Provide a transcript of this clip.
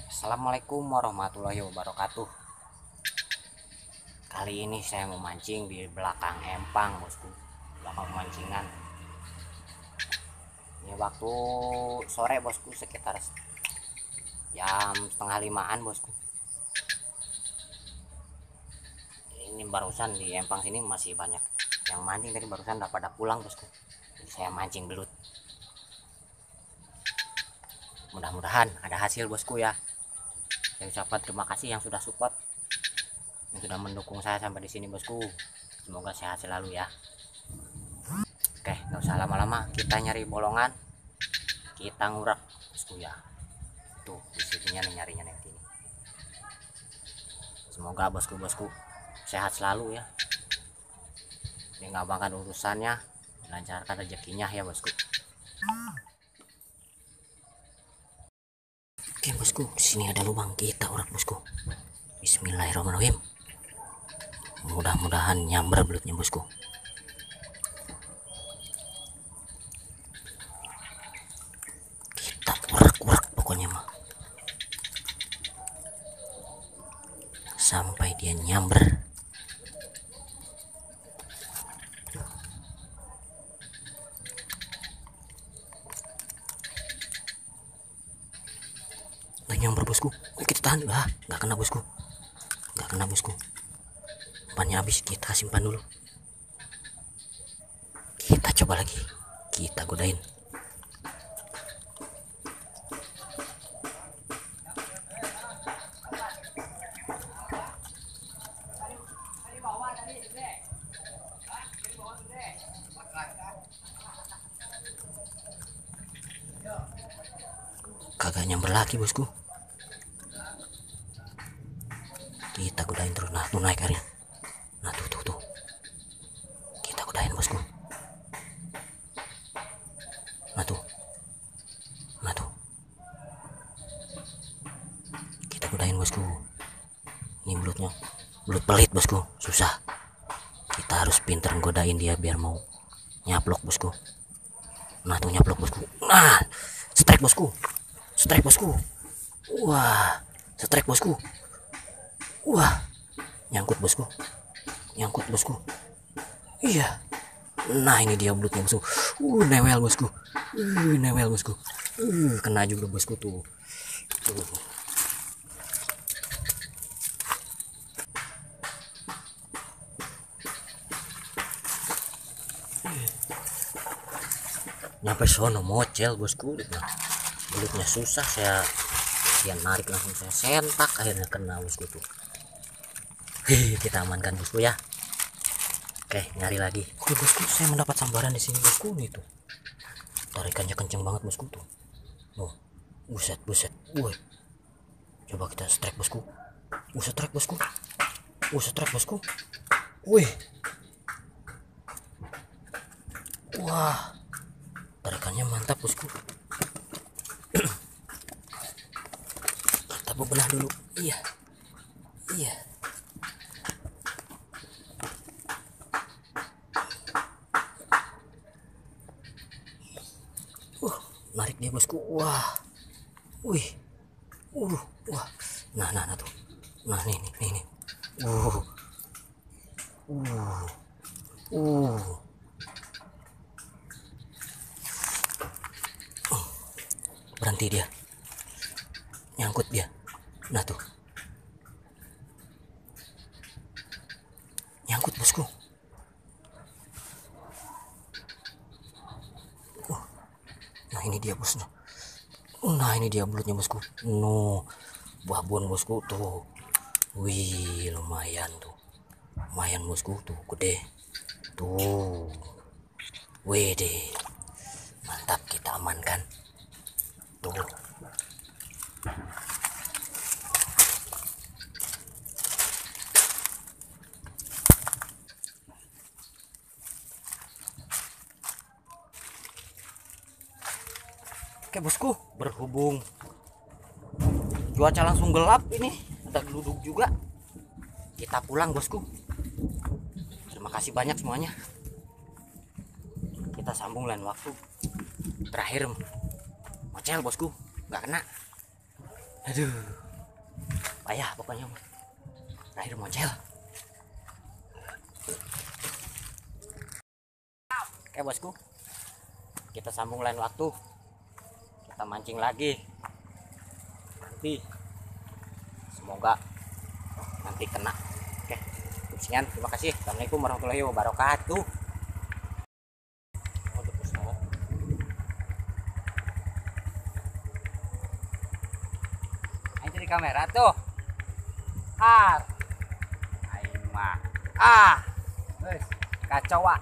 Assalamualaikum warahmatullahi wabarakatuh. Kali ini saya memancing di belakang empang, bosku. Belakang pemancingan. Ini waktu sore, bosku, sekitar jam setengah limaan, bosku. Ini barusan di empang sini masih banyak yang mancing, tadi barusan udah pada pulang, bosku. Jadi saya mancing belut. Mudah-mudahan ada hasil, bosku ya. Saya ucapkan terima kasih yang sudah support, yang sudah mendukung saya sampai di sini, bosku. Semoga sehat selalu ya. Oke, nggak usah lama-lama, kita nyari bolongan, kita ngurak, bosku ya. Tuh, disininya nih nyarinya nih ini. Semoga bosku-bosku sehat selalu ya. Ini nggak bahkan urusannya, lancarkan rezekinya ya, bosku. Oke, bosku, di sini ada lubang, kita urak, bosku. Bismillahirrahmanirrahim. Mudah-mudahan nyamber belutnya, bosku. Kita urak-urak pokoknya mah sampai dia nyamber. Udah nyamber, bosku. Kita tahan. Nggak kena, bosku. Nggak kena, bosku. Umpannya habis, kita simpan dulu. Kita coba lagi, kita godain. Kagak nyamber lagi, bosku. Kita godain terus. Nah, tuh naik airnya. Nah, tuh. Kita godain, bosku. Nah, tuh. Kita godain, bosku. Ini belutnya, belut pelit, bosku. Susah. Kita harus pinter godain dia biar mau nyaplok, bosku. Nah, tuh nyaplok, bosku. Nah, strike, bosku. Wah, strike, bosku. Wah, nyangkut, bosku. Iya. Nah, ini dia belutnya, bosku. Newel, bosku. Kena juga, bosku, tuh. Nyampe sono mocel, bosku. Belutnya susah, saya narik, langsung saya sentak, akhirnya kena, bosku, tuh. Kita amankan, bosku ya. Oke, nyari lagi. Oke, bosku, saya mendapat sambaran di sini, bosku. Nih tuh, tarikannya kenceng banget, bosku, tuh. Buset. Woi, coba kita strike, bosku. Strike, bosku. Wih. Wah, tarikannya mantap, bosku. Kita bebenah dulu. Iya. Narik dia, bosku. Wah. Wih. Wah. Nah tuh. Nah, nih. Uh. Uh. Uh. Berhenti dia. Nyangkut dia. Nah, tuh. Nyangkut, bosku. Nah, ini dia, bosnya. Nah, ini dia belutnya, bosku. Babon, bosku, tuh. Wih, lumayan, bosku, tuh, gede. Tuh. Wih deh. Mantap, kita amankan. Tuh. Oke, bosku, berhubung cuaca langsung gelap, ini ada geluduk juga, kita pulang, bosku. Terima kasih banyak semuanya. Kita sambung lain waktu. Terakhir mocel, bosku, nggak kena. Aduh, payah pokoknya. Terakhir mocel. Oke bosku, kita sambung lain waktu. Kita mancing lagi. Nanti semoga nanti kena. Oke, sekian, terima kasih. Assalamualaikum warahmatullahi wabarakatuh. Itu di kamera tuh. Aing mah. Kacau ah.